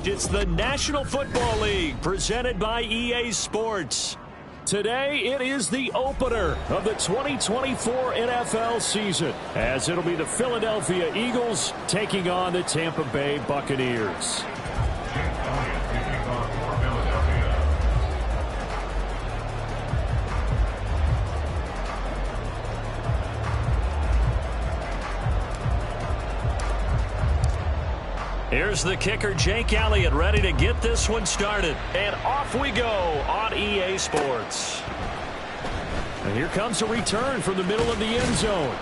It's the National Football League presented by EA Sports. Today, it is the opener of the 2024 NFL season, as it'll be the Philadelphia Eagles taking on the Tampa Bay Buccaneers. Here's the kicker, Jake Elliott, ready to get this one started. And off we go on EA Sports. And here comes a return from the middle of the end zone.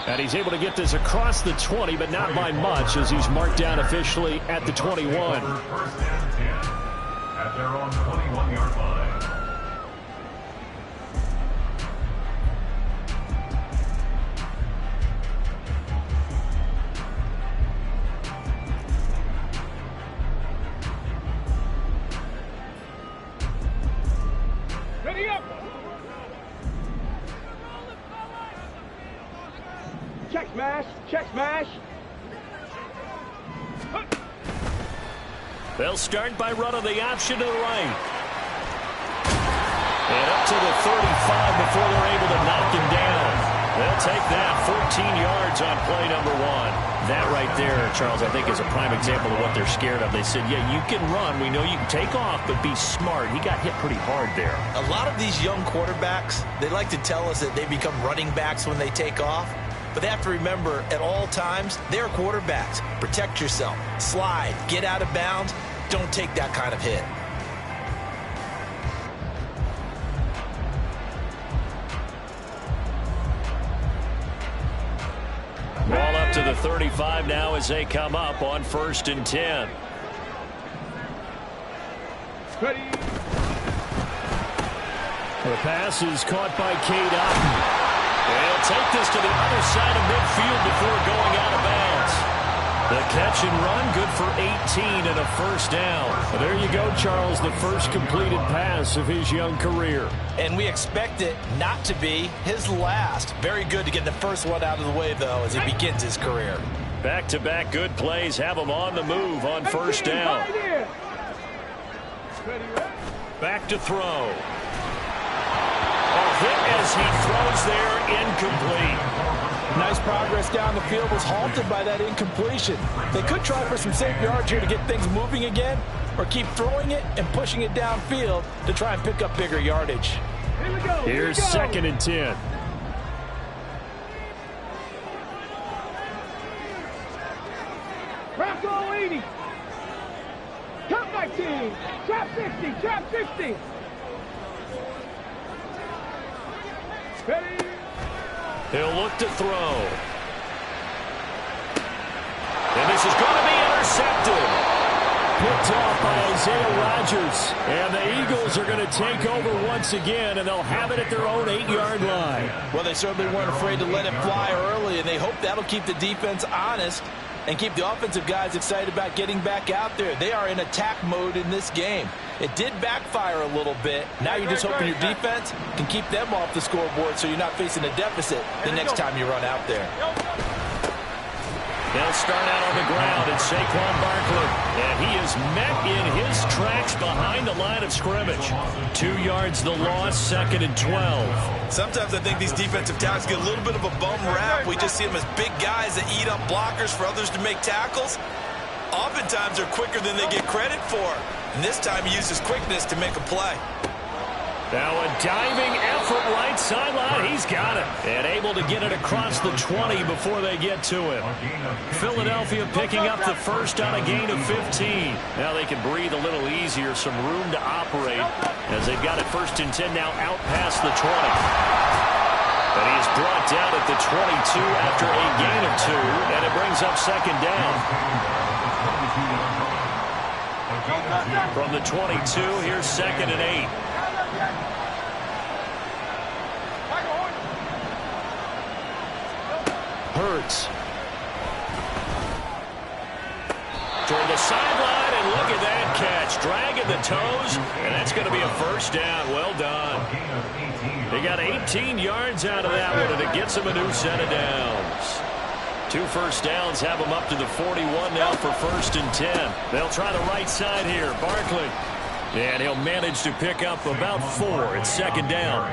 And he's able to get this across the 20, but not by much, as he's marked down officially at the 21. First and 10 at their own 21-yard line. Check smash. They'll start by running the option to the right. And up to the 35 before they're able to knock him down. They'll take that 14 yards on play number one. That right there, Charles, I think is a prime example of what they're scared of. They said, yeah, you can run. We know you can take off, but be smart. He got hit pretty hard there. A lot of these young quarterbacks, they like to tell us that they become running backs when they take off. But they have to remember, at all times, they're quarterbacks. Protect yourself. Slide. Get out of bounds. Don't take that kind of hit. Ball up to the 35 now as they come up on 1st and 10. Ready. The pass is caught by Cade Otton. They'll take this to the other side of midfield before going out of bounds. The catch and run, good for 18 and a first down. There you go, Charles, the first completed pass of his young career. And we expect it not to be his last. Very good to get the first one out of the way, though, as he begins his career. Back-to-back good plays have him on the move on first down. Back to throw. A hit as he throws there, incomplete. Nice progress down the field, was halted by that incompletion. They could try for some safe yards here to get things moving again, or keep throwing it and pushing it downfield to try and pick up bigger yardage. Here's 2nd and 10. Trap all 80. Trap 19. Trap 60. Trap 60. Ready. He'll look to throw. And this is going to be intercepted. Picked off by Isaiah Rodgers. And the Eagles are going to take over once again, and they'll have it at their own 8-yard line. Well, they certainly weren't afraid to let it fly early, and they hope that'll keep the defense honest and keep the offensive guys excited about getting back out there. They are in attack mode in this game. It did backfire a little bit. Now you're just hoping your defense can keep them off the scoreboard so you're not facing a deficit the next time you run out there. They'll start out on the ground, and Saquon Barkley. And he is met in his tracks behind the line of scrimmage. 2 yards the loss, 2nd and 12. Sometimes I think these defensive tackles get a little bit of a bum rap. We just see them as big guys that eat up blockers for others to make tackles. Oftentimes they're quicker than they get credit for. And this time he uses quickness to make a play. Now a diving effort right sideline. He's got it. And able to get it across the 20 before they get to him. Philadelphia picking up the first on a gain of 15. Now they can breathe a little easier. Some room to operate as they've got it 1st and 10 now out past the 20. And he is brought down at the 22 after a gain of 2. And it brings up 2nd down. From the 22, here's 2nd and 8. Hurts. Toward the sideline, and look at that catch. Dragging the toes, and that's going to be a first down. Well done. They got 18 yards out of that one, and it gets them a new set of downs. 2 first downs have them up to the 41 now for 1st and 10. They'll try the right side here. Barkley. And he'll manage to pick up about 4 at 2nd down.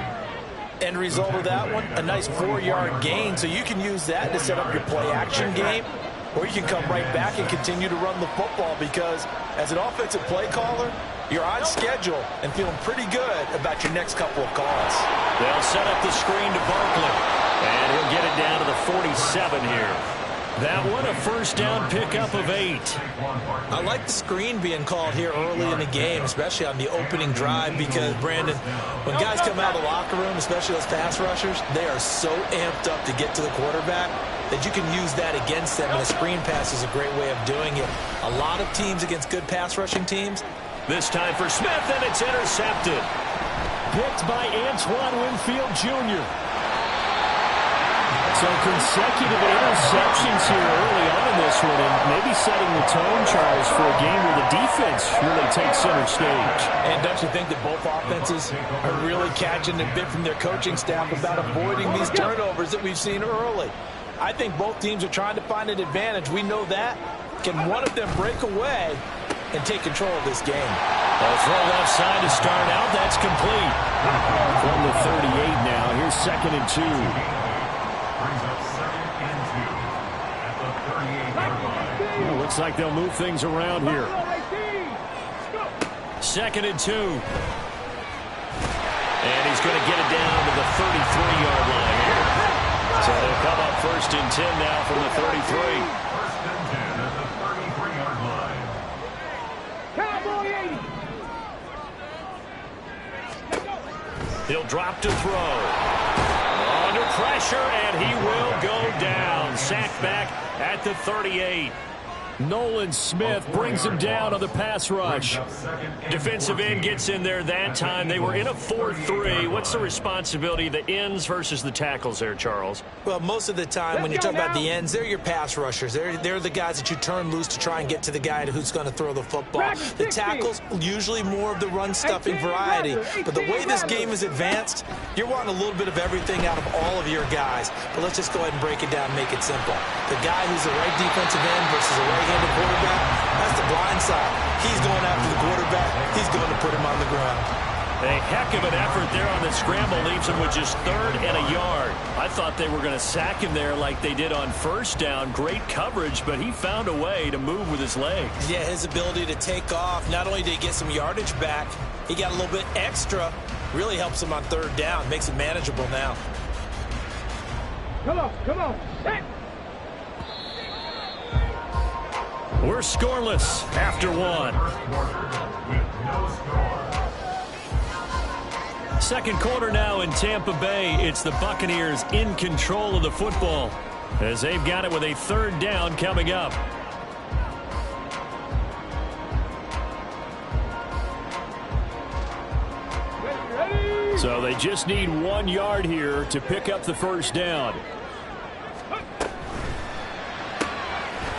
End result of that one, a nice 4-yard gain. So you can use that to set up your play-action game, or you can come right back and continue to run the football because as an offensive play caller, you're on schedule and feeling pretty good about your next couple of calls. They'll set up the screen to Barkley, and he'll get it down to the 47 here. That one, a 1st down pickup of 8. I like the screen being called here early in the game, especially on the opening drive, because, Brandon, when guys come out of the locker room, especially those pass rushers, they are so amped up to get to the quarterback that you can use that against them, and a screen pass is a great way of doing it. A lot of teams against good pass rushing teams. This time for Smith, and it's intercepted. Picked by Antoine Winfield Jr. So consecutive interceptions here early on in this one, and maybe setting the tone, Charles, for a game where the defense really takes center stage. And don't you think that both offenses are really catching a bit from their coaching staff about avoiding these turnovers that we've seen early? I think both teams are trying to find an advantage. We know that. Can one of them break away and take control of this game? A throw left side to start out. That's complete. From the 38 now. Here's 2nd and 2. Brings up 2nd and 2 at the 38-yard line. Well, looks like they'll move things around here. 2nd and 2. And he's going to get it down to the 33-yard line here. So they'll come up 1st and 10 now from the 33. 1st and 10 at the 33-yard line. Cowboy 80. He'll drop to throw. Under pressure, and he will go down. Sacked back at the 38. Nolan Smith brings him down on the pass rush. Defensive end gets in there that time. They were in a 4-3. What's the responsibility of the ends versus the tackles there, Charles? Well, most of the time when you talk about the ends, they're your pass rushers. They're the guys that you turn loose to try and get to the guy who's going to throw the football. The tackles, usually more of the run-stuffing variety. But the way this game is advanced, you're wanting a little bit of everything out of all of your guys. But let's just go ahead and break it down and make it simple. The guy who's the right defensive end versus the right-handed quarterback, that's the blind side. He's going after the quarterback. He's going to put him on the ground. A heck of an effort there on the scramble. Leaves him with just 3rd and a yard. I thought they were going to sack him there like they did on 1st down. Great coverage, but he found a way to move with his legs. Yeah, his ability to take off. Not only did he get some yardage back, he got a little bit extra. Really helps him on 3rd down. Makes it manageable now. Come on. Set. We're scoreless after 1. First quarter with no score. 2nd quarter now in Tampa Bay. It's the Buccaneers in control of the football as they've got it with a 3rd down coming up. Ready. So they just need 1 yard here to pick up the 1st down.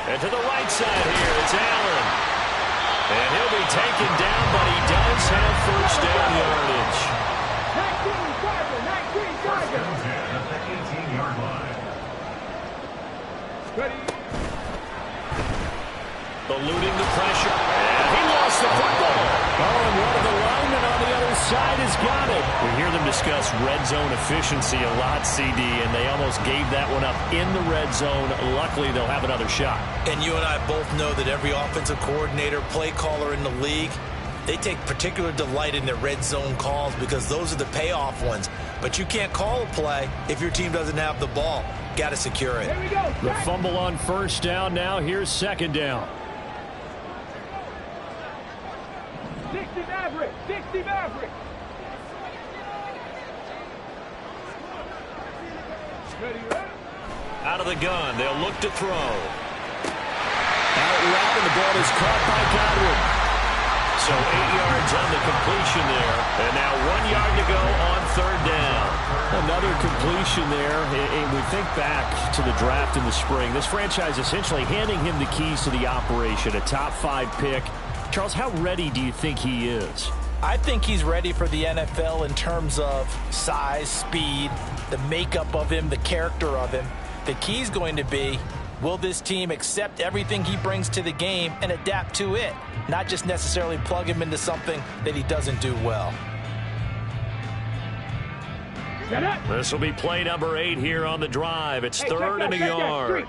And to the right side here, it's Allen. And he'll be taken down, but he does have 1st down yardage. 19 Tiger. 10 at the 18-yard line. Ready. Eluding the pressure. And he lost the football. Oh, and one of the linemen on the other side has got it. We hear them discuss red zone efficiency a lot, CD, and they almost gave that one up in the red zone. Luckily, they'll have another shot. And you and I both know that every offensive coordinator, play caller in the league, they take particular delight in their red zone calls because those are the payoff ones. But you can't call a play if your team doesn't have the ball. Got to secure it. Here we go. The fumble on 1st down now. Here's 2nd down. 60 Maverick. 60 Maverick. Ready. Out of the gun. They'll look to throw. Out route, and the ball is caught by Godwin. So 8 yards on the completion there. And now 1 yard to go on 3rd down. Another completion there. And we think back to the draft in the spring. This franchise essentially handing him the keys to the operation. A top 5 pick. Charles, how ready do you think he is? I think he's ready for the NFL in terms of size, speed, the makeup of him, the character of him. The key's going to be Will this team accept everything he brings to the game and adapt to it, not just necessarily plug him into something that he doesn't do well? This will be play number 8 here on the drive. It's third and a yard.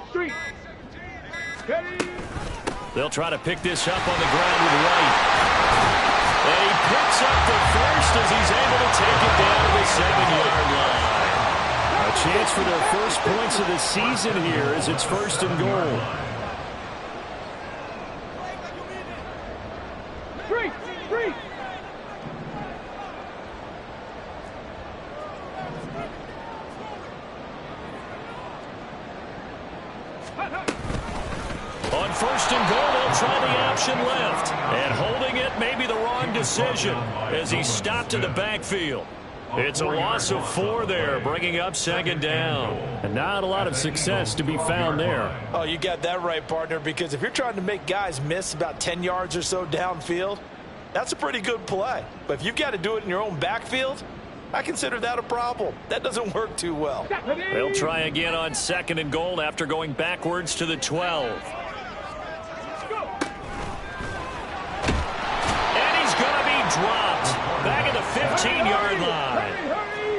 They'll try to pick this up on the ground with Wright. And he picks up the first as he's able to take it down to the 7-yard line. A chance for their first points of the season here as it's first and goal. Three. On first and goal, they'll try the option left. And holding it may be the wrong decision as he stopped in the backfield. It's a loss of 4 there, bringing up second down. And not a lot of success to be found there. Oh, you got that right, partner, because if you're trying to make guys miss about 10 yards or so downfield, that's a pretty good play. But if you've got to do it in your own backfield, I consider that a problem. That doesn't work too well. They'll try again on second and goal after going backwards to the 12. And he's going to be dropped back at the 15-yard line.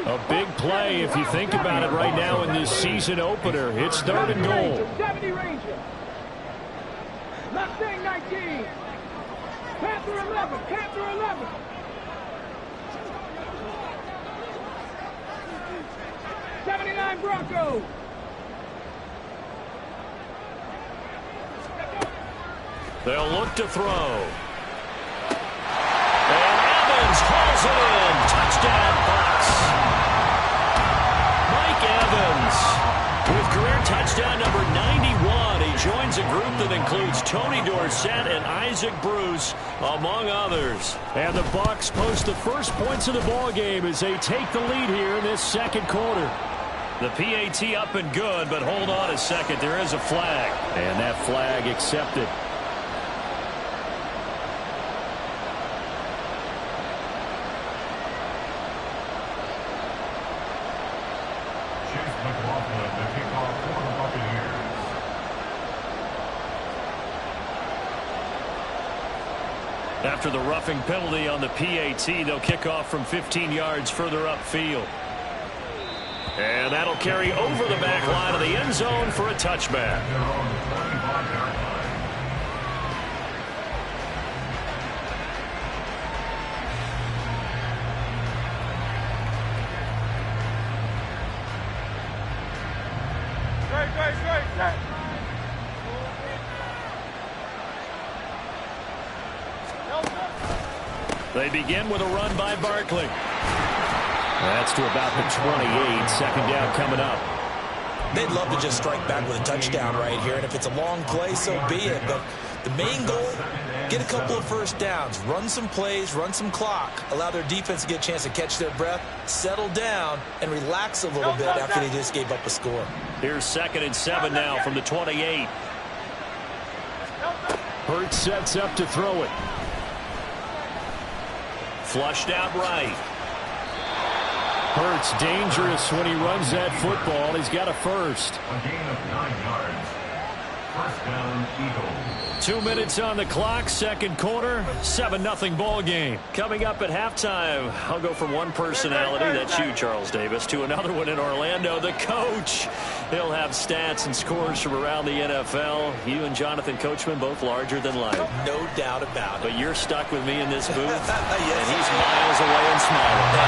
A big play if you think about it right now in this season opener. It's third and goal. 70 Ranger. Mustang 19. Panther 11. Panther 11. '79 Broncos. They'll look to throw. And Evans hauls it in. Touchdown, Bucs. Mike Evans with career touchdown number 91. He joins a group that includes Tony Dorsett and Isaac Bruce, among others. And the Bucs post the first points of the ball game as they take the lead here in this second quarter. The PAT up and good, but hold on a second. There is a flag. And that flag accepted. After the roughing penalty on the PAT, they'll kick off from 15 yards further upfield. And that'll carry over the back line of the end zone for a touchback. Straight. They begin with a run by Barkley. That's to about the 28. Second down coming up. They'd love to just strike back with a touchdown right here, and if it's a long play, so be it. But the main goal, get a couple of first downs, run some plays, run some clock, allow their defense to get a chance to catch their breath, settle down, and relax a little bit after they just gave up a score. Here's 2nd and 7 now from the 28. Hurts sets up to throw it. Flushed out right. Hurts dangerous when he runs that football. He's got a first. A gain of 9 yards. First down, Eagles. 2 minutes on the clock, second quarter, 7-0 ball game. Coming up at halftime, I'll go from one personality, that's you, Charles Davis, to another one in Orlando, the coach. He'll have stats and scores from around the NFL. You and Jonathan Coachman, both larger than life. No doubt about it. But you're stuck with me in this booth, Yes, and he's miles away and smiling.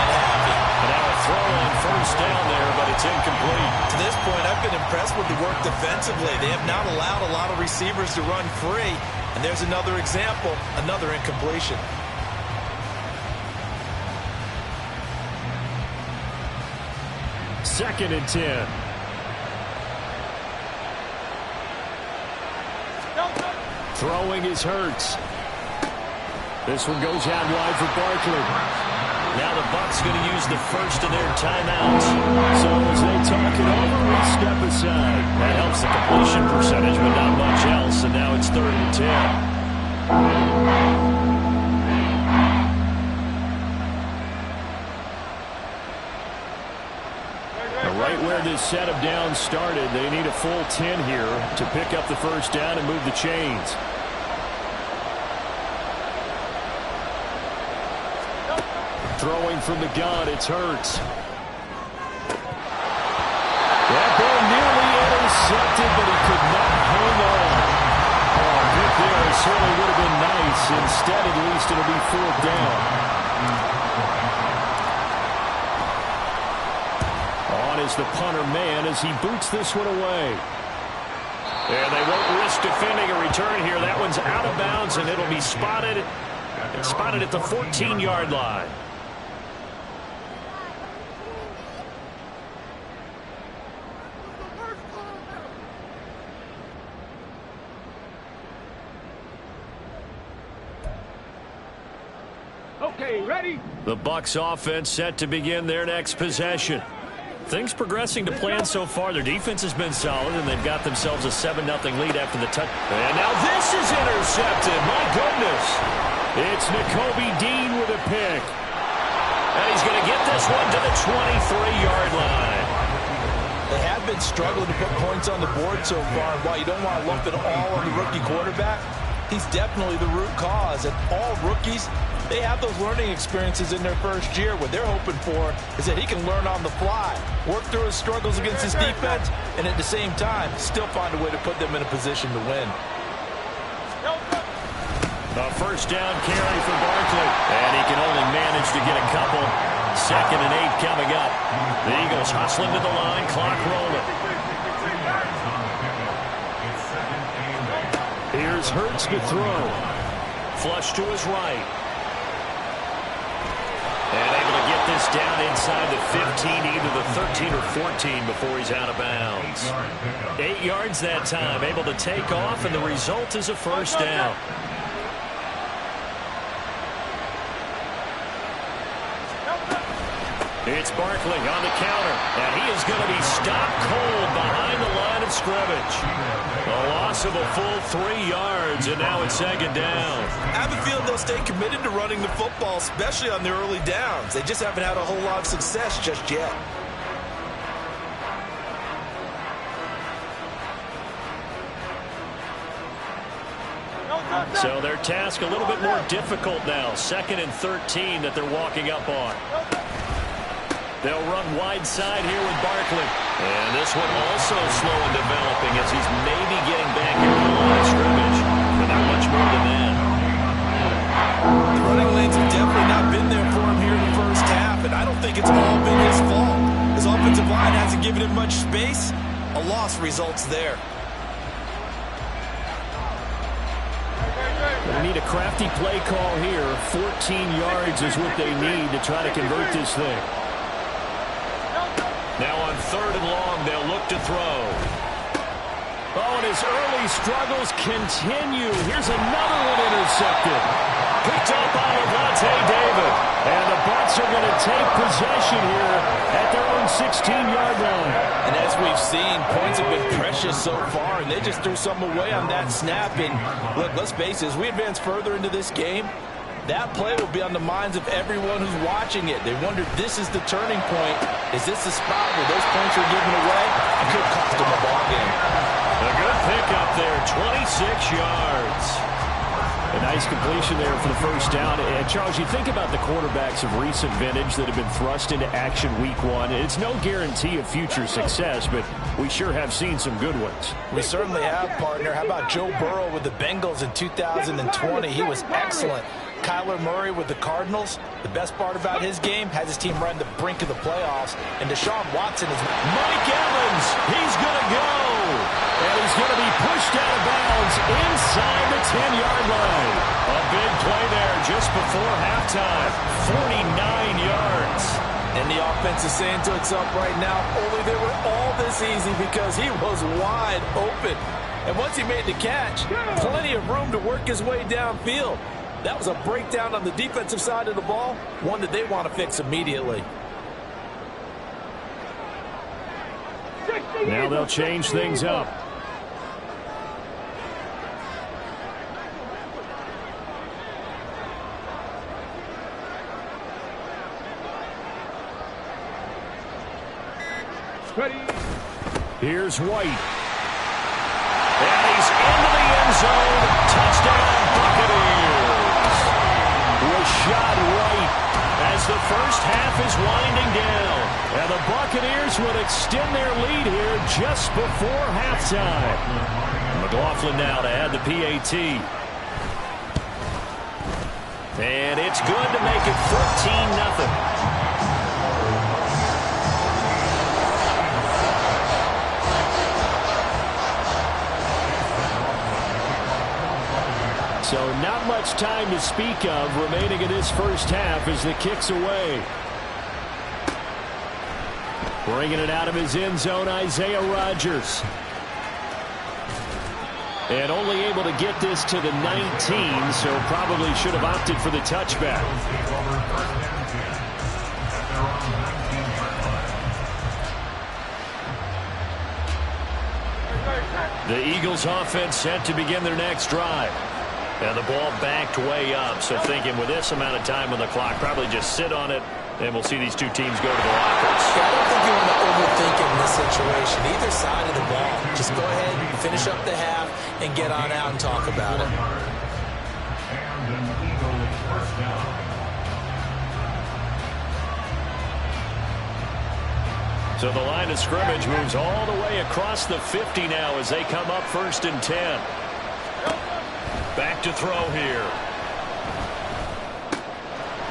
And now a throw on first down there, but it's incomplete. To this point, I've been impressed with the work defensively. They have not allowed a lot of receivers to run free. And there's another example, another incompletion. Second and 10. Throwing is Hurts. This one goes out wide for Barkley. Now the Bucs going to use the first of their timeouts. So as they talk it over, we step aside. That helps the completion percentage, but not much else. And now it's 3rd and 10. Right where this this set of downs started. They need a full 10 here to pick up the first down and move the chains. Throwing from the gun, it's Hurts. That ball nearly intercepted, but he could not hang on. Oh, good there. Certainly would have been nice. Instead, at least, it'll be fourth down. On is the punter man as he boots this one away. And they won't risk defending a return here. That one's out of bounds, and it'll be spotted at the 14-yard line. Okay, ready? The Bucs offense set to begin their next possession. Things progressing to plan so far. Their defense has been solid, and they've got themselves a 7-0 lead after the touch. And now this is intercepted. My goodness. It's Nakobe Dean with a pick. And he's going to get this one to the 23-yard line. They have been struggling to put points on the board so far. And while you don't want to lump it all on the rookie quarterback, he's definitely the root cause. And all rookies, they have those learning experiences in their first year. What they're hoping for is that he can learn on the fly, work through his struggles against his defense, and at the same time, still find a way to put them in a position to win. A first down carry for Barkley. And he can only manage to get a couple. 2nd and 8 coming up. The Eagles hustling to the line, clock rolling. Here's Hurts to throw. Flush to his right. And able to get this down inside the 15, either the 13 or 14 before he's out of bounds. 8 yards that time, able to take off, and the result is a first down. It's Barkley on the counter, and he is going to be stopped cold behind the line of scrimmage. A loss of a full 3 yards, and now it's 2nd down. I have a feeling they'll stay committed to running the football, especially on the early downs. They just haven't had a whole lot of success just yet. So their task a little bit more difficult now. 2nd and 13 that they're walking up on. They'll run wide side here with Barkley. And this one also slow in developing as he's maybe getting back into the line of scrimmage. But not much more than that. The running lanes have definitely not been there for him here in the first half, and I don't think it's all been his fault. His offensive line hasn't given him much space. A loss results there. They need a crafty play call here. 14 yards is what they need to try to convert this thing. Now on 3rd and long, they'll look to throw. Oh, and his early struggles continue. Here's another one intercepted. Picked up by Levante David. And the Bucs are going to take possession here at their own 16-yard line. And as we've seen, points have been precious so far, and they just threw some away on that snap. And look, let's face it, as we advance further into this game, that play will be on the minds of everyone who's watching it. They wonder, this is the turning point. Is this the spot where those points are given away? It could cost them a ball game. A good pickup there, 26 yards. A nice completion there for the first down. And Charles, you think about the quarterbacks of recent vintage that have been thrust into action week 1. It's no guarantee of future success, but we sure have seen some good ones. We certainly have, partner. How about Joe Burrow with the Bengals in 2020? He was excellent. Kyler Murray with the Cardinals. The best part about his game, has his team run the brink of the playoffs. And Deshaun Watson is... Mike Evans, he's going to go. And he's going to be pushed out of bounds inside the 10-yard line. A big play there just before halftime. 49 yards. And the offense is saying to itself right now, only they were all this easy because he was wide open. And once he made the catch, plenty of room to work his way downfield. That was a breakdown on the defensive side of the ball, one that they want to fix immediately. Now they'll change things up. Ready. Here's White. And he's into the end zone. Touchdown, Buccaneers. Rashad White as the first half is winding down. And the Buccaneers would extend their lead here just before halftime. McLaughlin now to add the PAT. And it's good to make it 14-0. So not much time to speak of remaining in this first half as the kick's away. Bringing it out of his end zone, Isaiah Rodgers. And only able to get this to the 19, so probably should have opted for the touchback. The Eagles offense set to begin their next drive. And the ball backed way up, so thinking with this amount of time on the clock, probably just sit on it, and we'll see these two teams go to the lockers. Yeah, I don't think you want to overthink it in this situation. Either side of the ball. Just go ahead and finish up the half and get on out and talk about it. And an Eagles first down. So the line of scrimmage moves all the way across the 50 now as they come up 1st and 10. Back to throw here.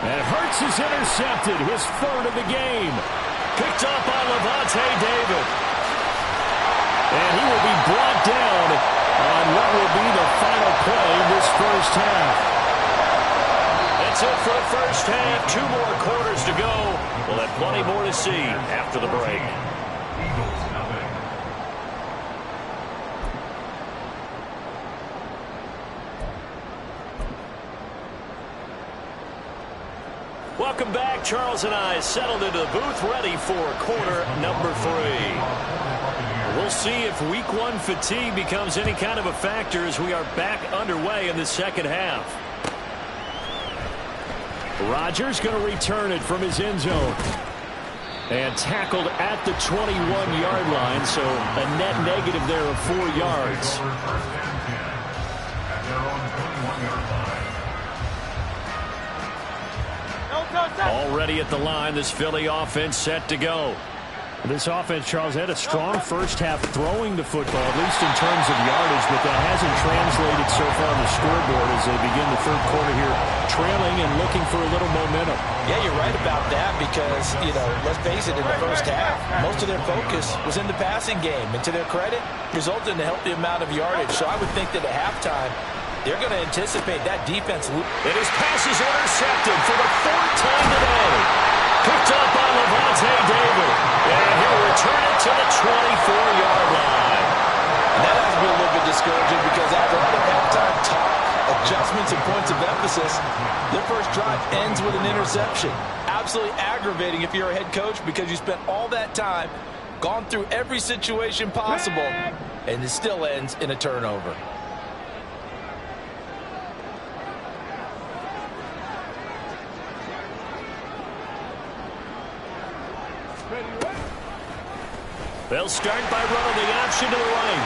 And Hurts is intercepted, his 3rd of the game. Picked up by Levante David. And he will be brought down on what will be the final play of this first half. That's it for the first half. 2 more quarters to go. We'll have plenty more to see after the break. Eagles nothing. Welcome back. Charles and I settled into the booth, ready for quarter number 3. We'll see if week 1 fatigue becomes any kind of a factor as we are back underway in the second half. Rodgers going to return it from his end zone. And tackled at the 21-yard line, so a net negative there of 4 yards. First and 10 at their own 21-yard line. Already at the line, this Philly offense set to go. This offense, Charles, had a strong first half throwing the football, at least in terms of yardage, but that hasn't translated so far on the scoreboard as they begin the third quarter here, trailing and looking for a little momentum. Yeah, you're right about that because, let's face it, in the first half, most of their focus was in the passing game. And to their credit, resulted in a healthy amount of yardage. So I would think that at halftime, they're going to anticipate that defense. And his pass is intercepted for the 4th time today. Picked up by Levante David. And he'll return it to the 24-yard line. And that has to be a little bit discouraging because after all the halftime talk, adjustments, and points of emphasis, their first drive ends with an interception. Absolutely aggravating if you're a head coach because you spent all that time, gone through every situation possible, and it still ends in a turnover. They'll start by running the option to the right.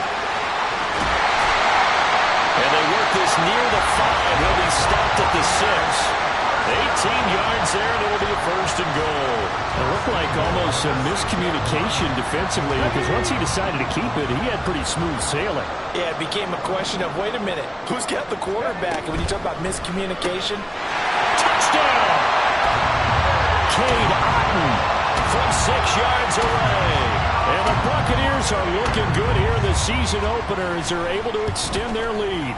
And they work this near the 5. He'll be stopped at the 6. 18 yards there, and it'll be a 1st and goal. It looked like almost a miscommunication defensively because once he decided to keep it, he had pretty smooth sailing. Yeah, it became a question of, wait a minute, who's got the quarterback? And when you talk about miscommunication, touchdown! Cade Otton from 6 yards away. And the Buccaneers are looking good here in the season opener as they're able to extend their lead.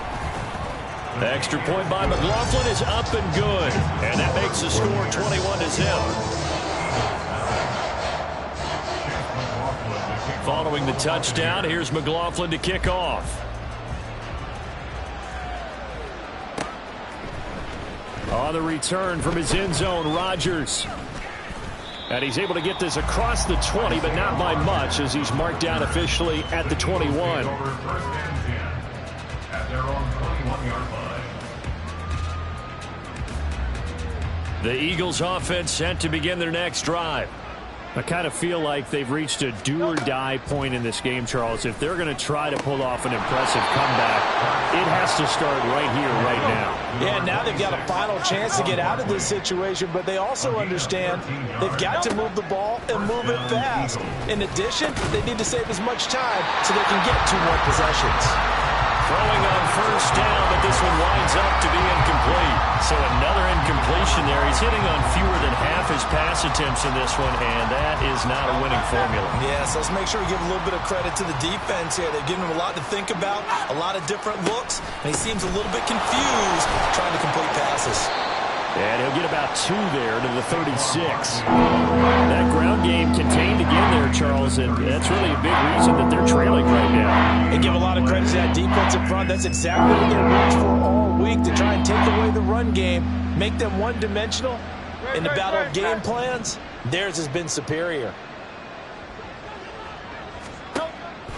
The extra point by McLaughlin is up and good. And that makes the score 21-0. Following the touchdown, here's McLaughlin to kick off. On the return from his end zone, Rodgers. And he's able to get this across the 20, but not by much as he's marked down officially at the 21. First and 10 at their own 21-yard line. The Eagles offense set to begin their next drive. I kind of feel like they've reached a do-or-die point in this game, Charles. If they're going to try to pull off an impressive comeback, it has to start right here, right now. Yeah, now they've got a final chance to get out of this situation, but they also understand they've got to move the ball and move it fast. In addition, they need to save as much time so they can get 2 more possessions. Throwing on first down, but this one winds up to be incomplete. So another incompletion there. He's hitting on fewer than half his pass attempts in this one, and that is not a winning formula. Yeah, so let's make sure we give a little bit of credit to the defense here. They've given him a lot to think about, a lot of different looks, and he seems a little bit confused trying to complete passes. And he'll get about 2 there to the 36. That ground game contained again there, Charles, and that's really a big reason that they're trailing right now. They give a lot of credit to that defensive front. That's exactly what they worked for all week, to try and take away the run game, make them one-dimensional. In the battle of game plans, theirs has been superior.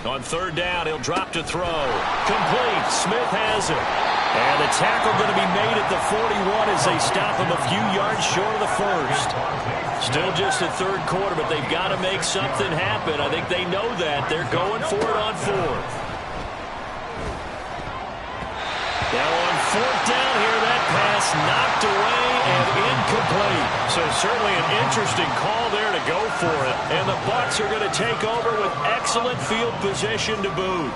On third down, he'll drop to throw. Complete. Smith has it. And the tackle going to be made at the 41 as they stop him a few yards short of the first. Still just the third quarter, but they've got to make something happen. I think they know that. They're going for it on fourth. Now on fourth down here, that pass knocked away and incomplete. So certainly an interesting call there to go for it. And the Bucs are going to take over with excellent field position to boot.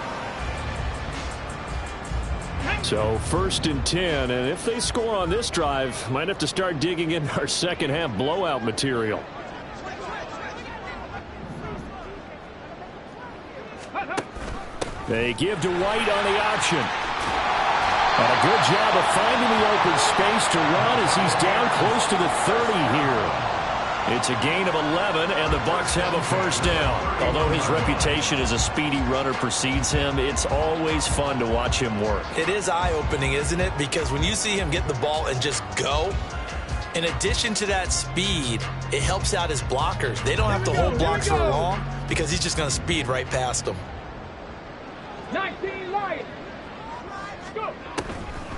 So 1st and 10, and if they score on this drive, might have to start digging in our second half blowout material. They give to White on the option. And a good job of finding the open space to run as he's down close to the 30 here. It's a gain of 11, and the Bucs have a first down. Although his reputation as a speedy runner precedes him, it's always fun to watch him work. It is eye-opening, isn't it? Because when you see him get the ball and just go, in addition to that speed, it helps out his blockers. They don't have to hold blocks for long because he's just going to speed right past them. 19 Lions. Go.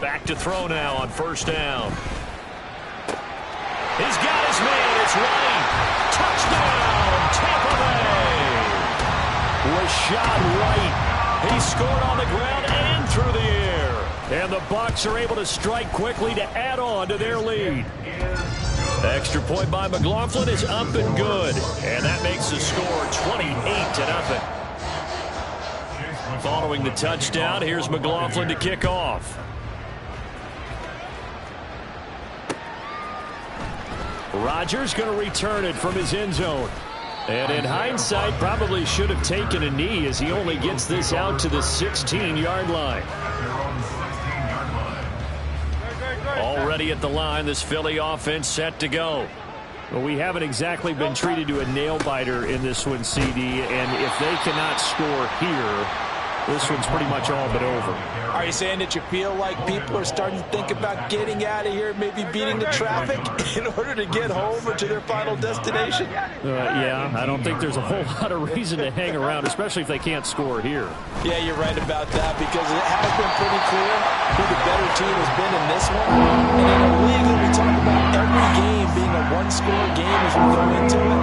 Back to throw now on first down. He's got his man. It's White. Touchdown, Tampa Bay. Rashad White. He scored on the ground and through the air. And the Bucs are able to strike quickly to add on to their lead. Extra point by McLaughlin is up and good. And that makes the score 28-0. Following the touchdown, here's McLaughlin to kick off. Rodgers going to return it from his end zone. And in hindsight, probably should have taken a knee as he only gets this out to the 16-yard line. Already at the line, this Philly offense set to go. Well, we haven't exactly been treated to a nail-biter in this one, CD, and if they cannot score here, this one's pretty much all but over. Are you saying that you feel like people are starting to think about getting out of here, maybe beating the traffic in order to get home or to their final destination? Yeah, I don't think there's a whole lot of reason to hang around, especially if they can't score here. Yeah, you're right about that because it has been pretty clear who the better team has been in this one. And in a league that we talk about every game being a one-score game as we go into it,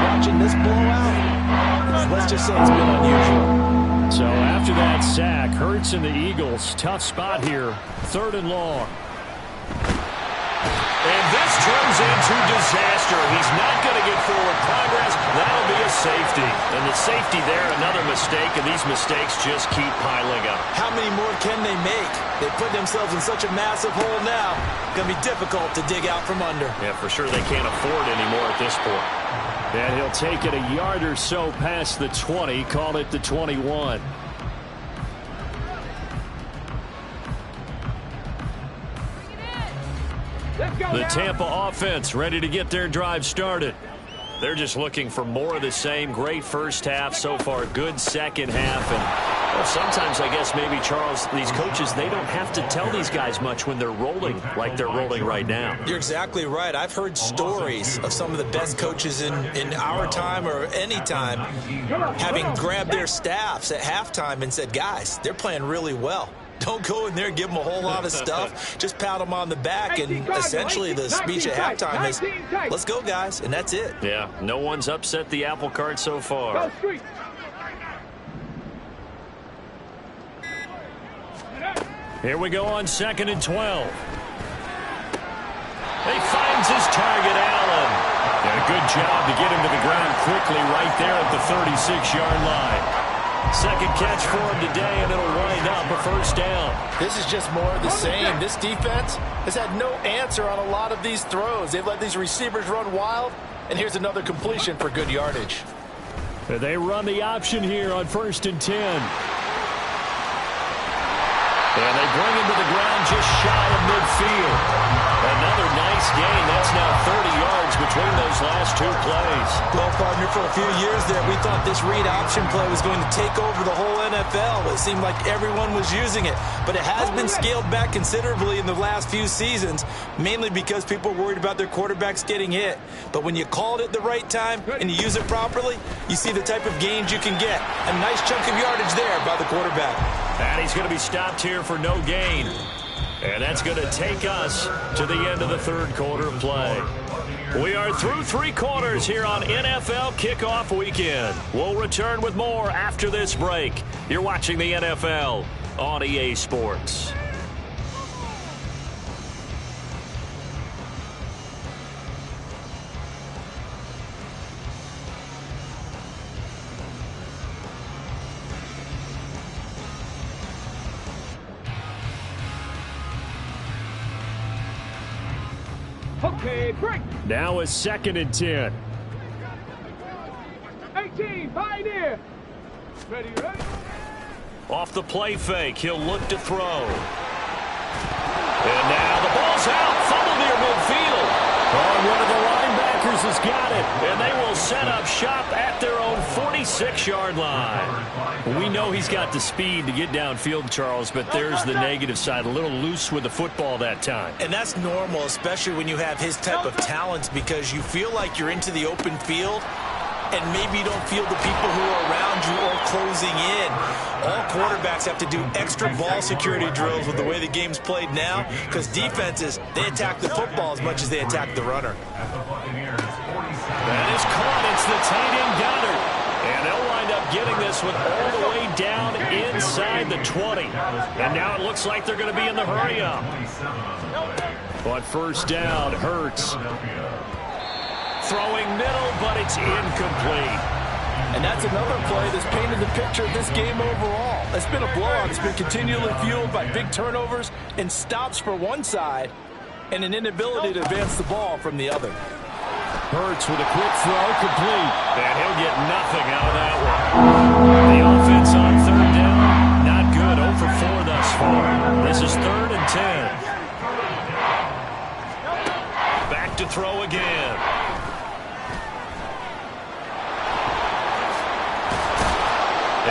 watching this blowout, let's just say it's been unusual. So after that sack, Hurts and the Eagles, tough spot here, 3rd and long. And this turns into disaster. He's not going to get forward progress. That'll be a safety. And the safety there, another mistake, and these mistakes just keep piling up. How many more can they make? They put themselves in such a massive hole now. Going to be difficult to dig out from under. Yeah, for sure they can't afford anymore at this point. And he'll take it a yard or so past the 20, call it the 21. The Tampa offense ready to get their drive started. They're just looking for more of the same. Great first half so far, good second half. And well, sometimes I guess maybe, Charles, these coaches, they don't have to tell these guys much when they're rolling like they're rolling right now. You're exactly right. I've heard stories of some of the best coaches in our time or any time having grabbed their staffs at halftime and said, guys, they're playing really well. Don't go in there and give them a whole lot of stuff. Just pat them on the back, and essentially the speech at halftime is, let's go, guys, and that's it. Yeah, no one's upset the apple cart so far. Go street. Here we go on 2nd and 12. He finds his target, Allen. And a good job to get him to the ground quickly right there at the 36-yard line. Second catch for him today, and it'll wind up a first down. This is just more of the same. This defense has had no answer on a lot of these throws. They've let these receivers run wild, and here's another completion for good yardage. They run the option here on 1st and 10. And they bring him to the ground just shy of midfield. Another nice gain. That's now 30 yards between those last two plays. Well, partner, for a few years there, we thought this read option play was going to take over the whole NFL. It seemed like everyone was using it. But it has been scaled back considerably in the last few seasons, mainly because people are worried about their quarterbacks getting hit. But when you call it at the right time and you use it properly, you see the type of gains you can get. A nice chunk of yardage there by the quarterback. And he's going to be stopped here for no gain. And that's going to take us to the end of the third quarter play. We are through 3 quarters here on NFL Kickoff Weekend. We'll return with more after this break. You're watching the NFL on EA Sports. Okay, break. Now is 2nd and 10. 18, Pioneer. Ready. Off the play fake, he'll look to throw. And now the ball's out, fumbled near midfield. Oh, one of the linebackers has got it, and they will set up shop at their own 46-yard line. We know he's got the speed to get downfield, Charles, but there's the negative side, a little loose with the football that time. And that's normal, especially when you have his type of talents, because you feel like you're into the open field, and maybe you don't feel the people who are around you or closing in. All quarterbacks have to do extra ball security drills with the way the game's played now, because defenses, they attack the football as much as they attack the runner. That is caught. It's the tight end Goddard. And they'll wind up getting this one all the way down inside the 20. And now it looks like they're going to be in the hurry-up. On first down, Hurts. Throwing middle, but it's incomplete. And that's another play that's painted the picture of this game overall. It's been a blowout. It's been continually fueled by big turnovers and stops for one side and an inability to advance the ball from the other. Hurts with a quick throw, complete. And he'll get nothing out of that one. The offense on third down, not good. 0 for 4 thus far. This is 3rd and 10. Back to throw again.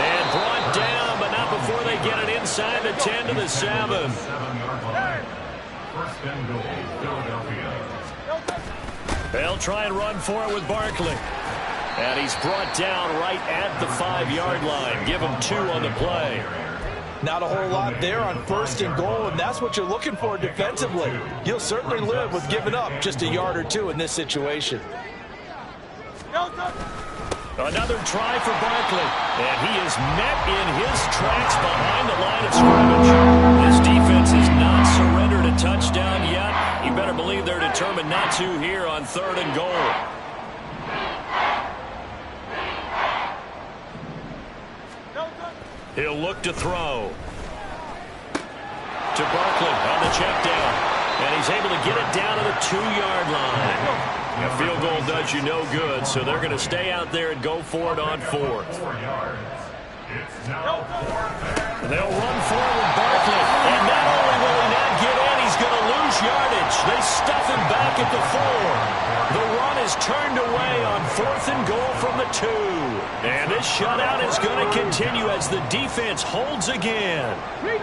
And brought down, but not before they get it inside the 10 to the 7. 1st and goal, Philadelphia. They'll try and run for it with Barkley. And he's brought down right at the 5-yard line. Give him 2 on the play. Not a whole lot there on 1st and goal, and that's what you're looking for defensively. You'll certainly live with giving up just a yard or 2 in this situation. Another try for Barkley. And he is met in his tracks behind the line of scrimmage. This defense has not surrendered a touchdown yet. You better believe they're determined not to here on 3rd and goal. He'll look to throw. To Barkley on the check down. And he's able to get it down to the 2-yard line. A field goal does you no good, so they're going to stay out there and go for it on 4th. They'll run forward with Barkley. And not only will he not get in, he's going to lose yardage. They stuff him back at the 4. The run is turned away on 4th and goal from the 2. And this shutout is going to continue as the defense holds again.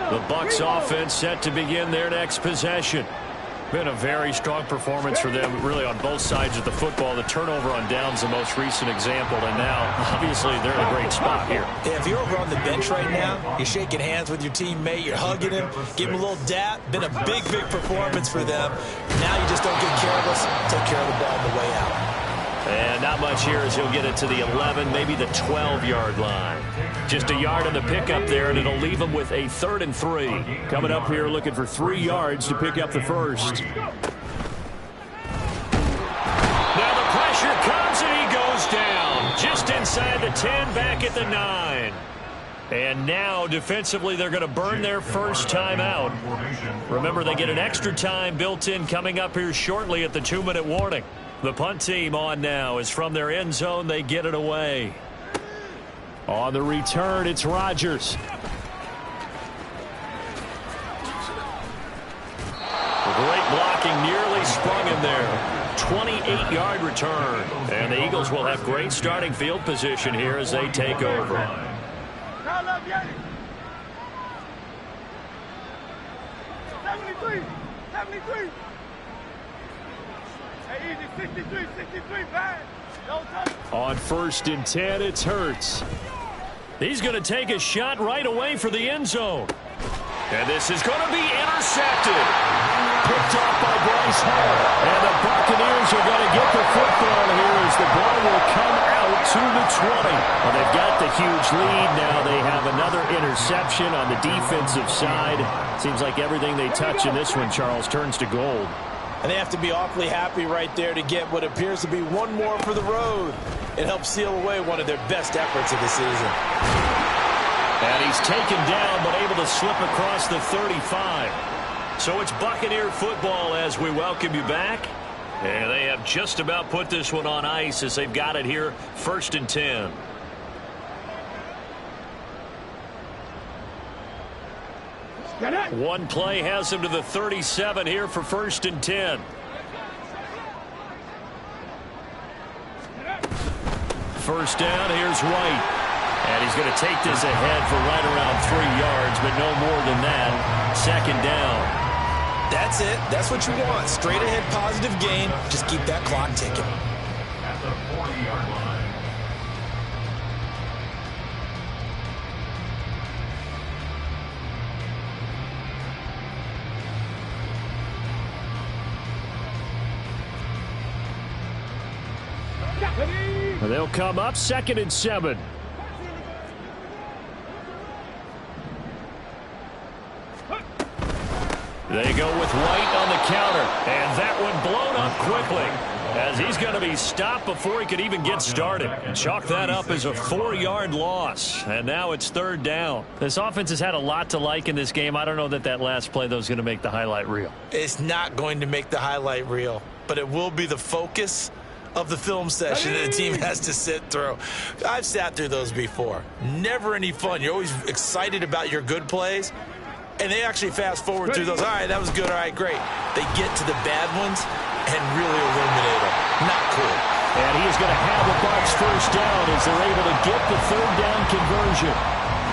The Bucs offense set to begin their next possession. Been a very strong performance for them, really, on both sides of the football. The turnover on downs, the most recent example, and now, obviously, they're in a great spot here. Yeah, if you're over on the bench right now, you're shaking hands with your teammate, you're hugging him, give him a little dap. Been a big, big performance for them. Now you just don't get careless. Take care of the ball on the way out. And not much here as he'll get it to the 11, maybe the 12-yard line. Just a yard on the pickup there, and it'll leave him with a 3rd and 3. Coming up here looking for 3 yards to pick up the first. Now the pressure comes, and he goes down. Just inside the 10, back at the 9. And now, defensively, they're going to burn their first time out. Remember, they get an extra time built in coming up here shortly at the 2-minute warning. The punt team on now is from their end zone. They get it away. On the return, it's Rodgers. Great blocking, nearly sprung him there. 28-yard return. And the Eagles will have great starting field position here as they take over. 73, 73. Hey, easy, 63, bad. On 1st and 10, it's Hurts. He's going to take a shot right away for the end zone. And this is going to be intercepted. Picked off by Bryce Hall. And the Buccaneers are going to get the football here as the ball will come out to the 20. Well, they've got the huge lead. Now they have another interception on the defensive side. Seems like everything they touch in this one, Charles, turns to gold. And they have to be awfully happy right there to get what appears to be one more for the road. It helps seal away one of their best efforts of the season. And he's taken down but able to slip across the 35. So it's Buccaneer football as we welcome you back. And they have just about put this one on ice as they've got it here, 1st and 10. One play has him to the 37 here for 1st and 10. First down, here's White. And he's going to take this ahead for right around 3 yards, but no more than that. 2nd down. That's it. That's what you want. Straight ahead positive gain. Just keep that clock ticking. At the 40-yard line. They'll come up 2nd and 7. They go with White on the counter, and that one blown up quickly as he's going to be stopped before he could even get started. Chalk that up as a 4-yard loss, and now it's 3rd down. This offense has had a lot to like in this game. I don't know that that last play, though, is going to make the highlight reel. It's not going to make the highlight reel, but it will be the focus of the film session that the team has to sit through. I've sat through those before. Never any fun. You're always excited about your good plays, and they actually fast forward through those. All right, that was good. All right, great. They get to the bad ones and really illuminate them. Not cool. And he is going to have a Bucs first down as they're able to get the 3rd down conversion.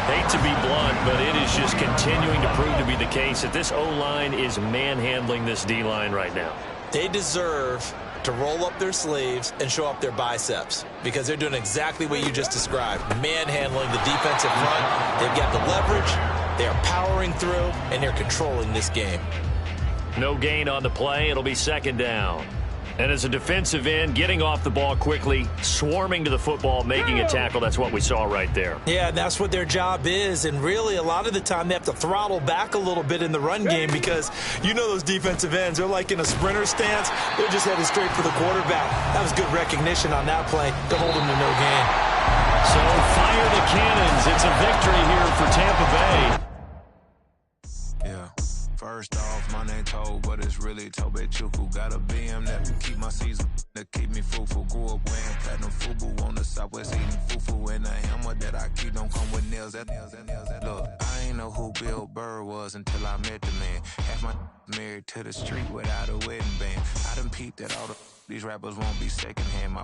Hate to be blunt, but it is just continuing to prove to be the case that this O-line is manhandling this D-line right now. They deserve to roll up their sleeves and show up their biceps because they're doing exactly what you just described, manhandling the defensive front. They've got the leverage, they're powering through, and they're controlling this game. No gain on the play. It'll be 2nd down. And as a defensive end, getting off the ball quickly, swarming to the football, making a tackle, that's what we saw right there. Yeah, that's what their job is, and really a lot of the time they have to throttle back a little bit in the run game because you know those defensive ends, they're like in a sprinter stance. They're just headed straight for the quarterback. That was good recognition on that play to hold them to no gain. So fire the cannons. It's a victory here for Tampa Bay. Yeah. First off, my name Toe, but it's really Tobe Chuku. Got a BM that will keep my season, that keep me fufu. Grew up wearing platinum fubu on the southwest eating fufu. And a hammer that I keep don't come with nails. Look, I ain't know who Bill Burr was until I met the man. Half my married to the street without a wedding band. I done peeped that all these rappers won't be secondhand. My